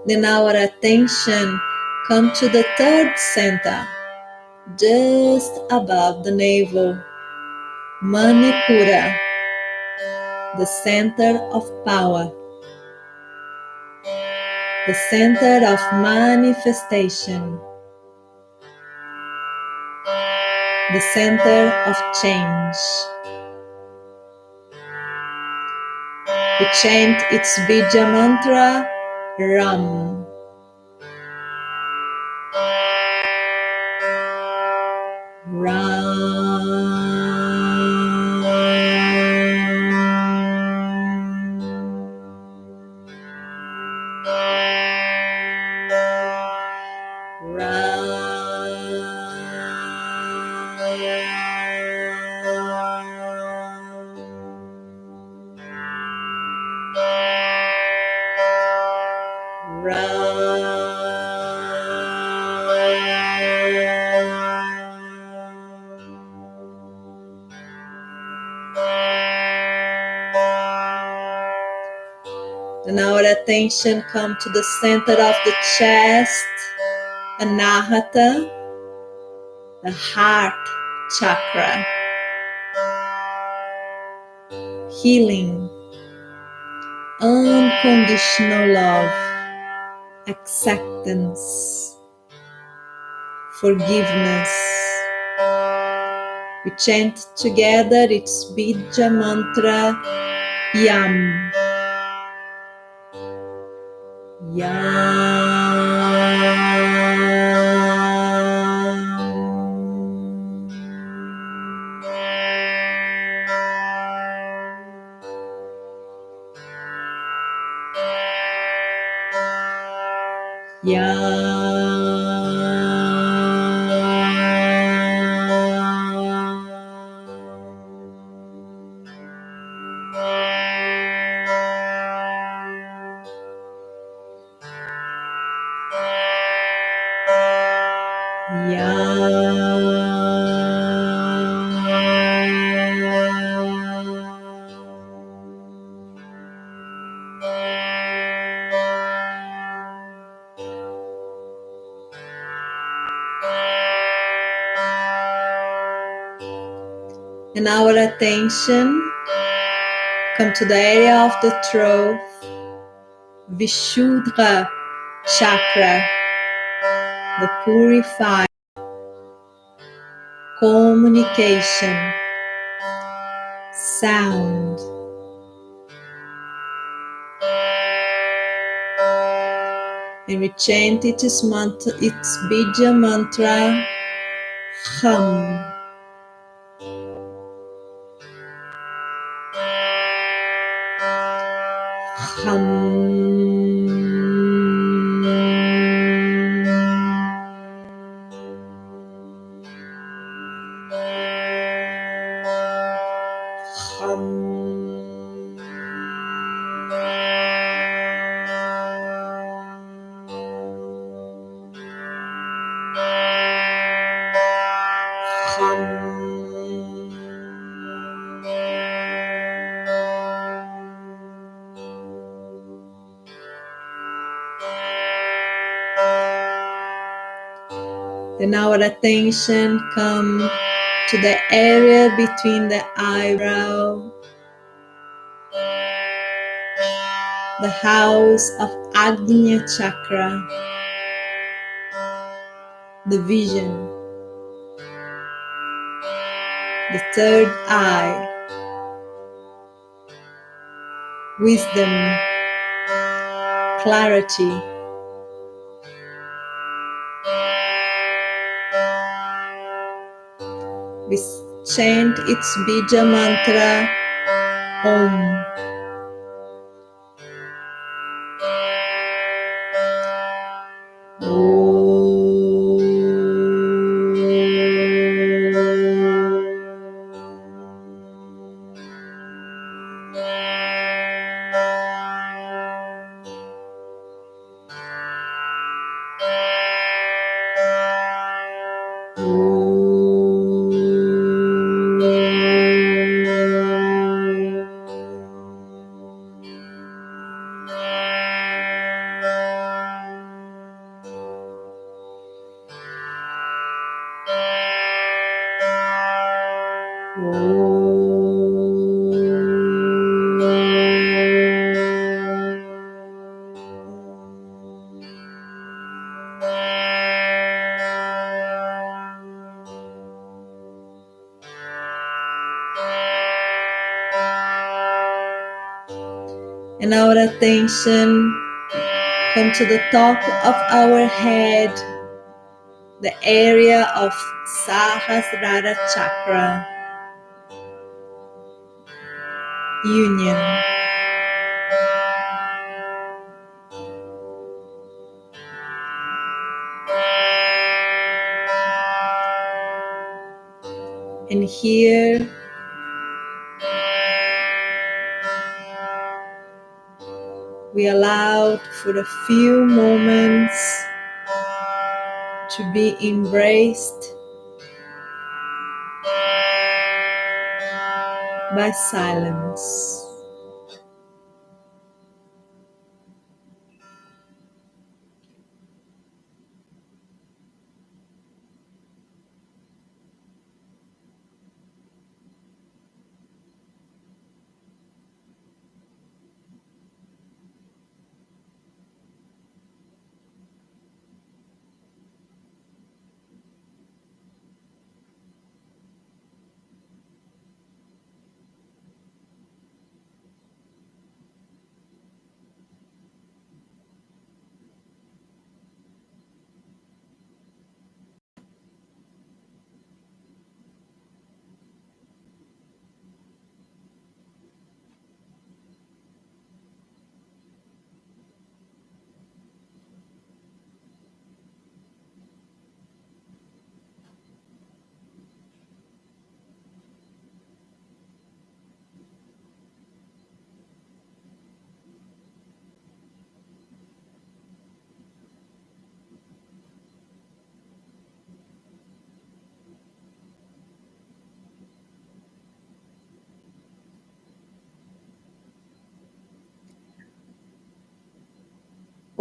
Then our attention comes to the third center, just above the navel, Manipura, the center of power, the center of manifestation, the center of change. We chant its bija mantra, Ram. attention come to the center of the chest, Anahata, the heart chakra. Healing, unconditional love, acceptance, forgiveness. We chant together its Bija mantra, Yam. And our attention come to the area of the throat, Vishuddha chakra, the purified communication, sound. And we chant its Bija mantra, Hum. Then our attention come to the area between the eyebrow, the house of Agnya chakra, the vision, the third eye, wisdom, clarity. We chant its Bija mantra, Om. And our attention come to the top of our head, the area of Sahasrara chakra, union. And here we allowed for a few moments to be embraced by silence.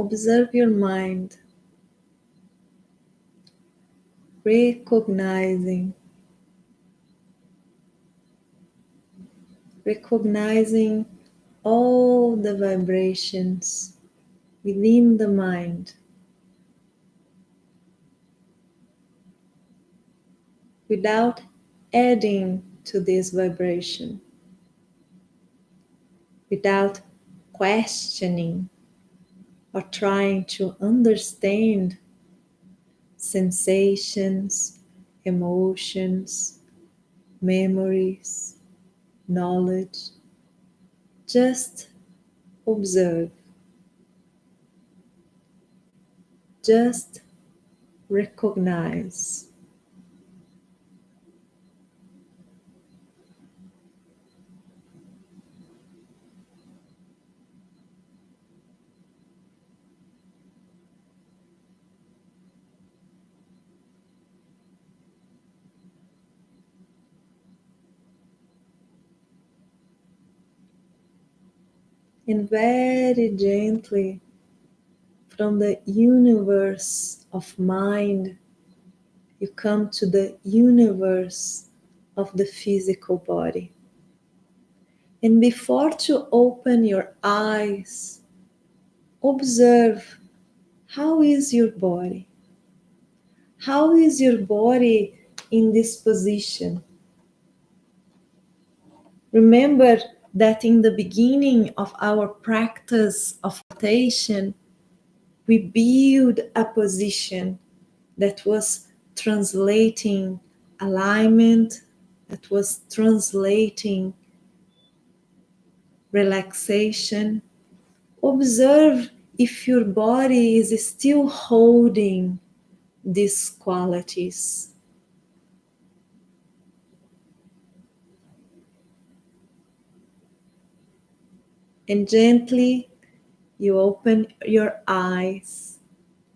Observe your mind, recognizing all the vibrations within the mind without adding to this vibration, without questioning or trying to understand sensations, emotions, memories, knowledge. Just observe, just recognize. And very gently, from the universe of mind, you come to the universe of the physical body. And before to open your eyes, observe, how is your body? How is your body in this position? Remember that in the beginning of our practice of meditation, we build a position that was translating alignment, that was translating relaxation. Observe if your body is still holding these qualities. And gently you open your eyes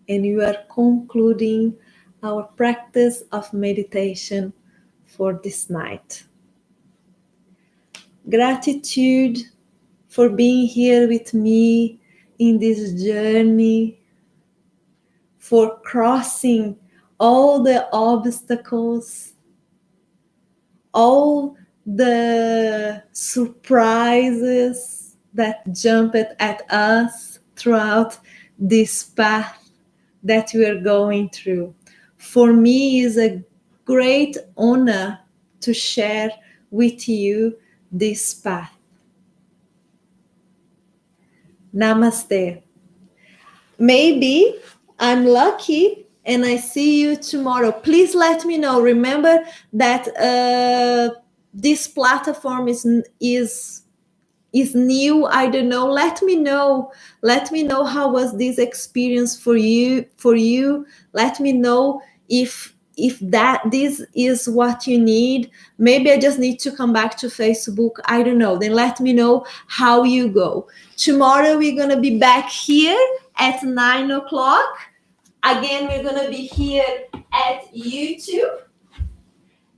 and you are concluding our practice of meditation for this night. Gratitude for being here with me in this journey, for crossing all the obstacles, all the surprises that jumped at us throughout this path that we are going through. For me, is a great honor to share with you this path. Namaste. Maybe I'm lucky and I see you tomorrow. Please let me know. Remember that this platform is new. I don't know. Let me know. Let me know how was this experience for you. Let me know if that this is what you need. Maybe I just need to come back to Facebook. I don't know. Then let me know how you go. Tomorrow we're gonna be back here at 9 o'clock. Again, we're gonna be here at YouTube,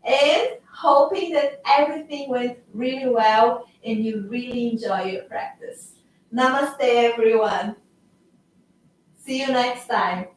and hoping that everything went really well and you really enjoy your practice. Namaste, everyone. See you next time.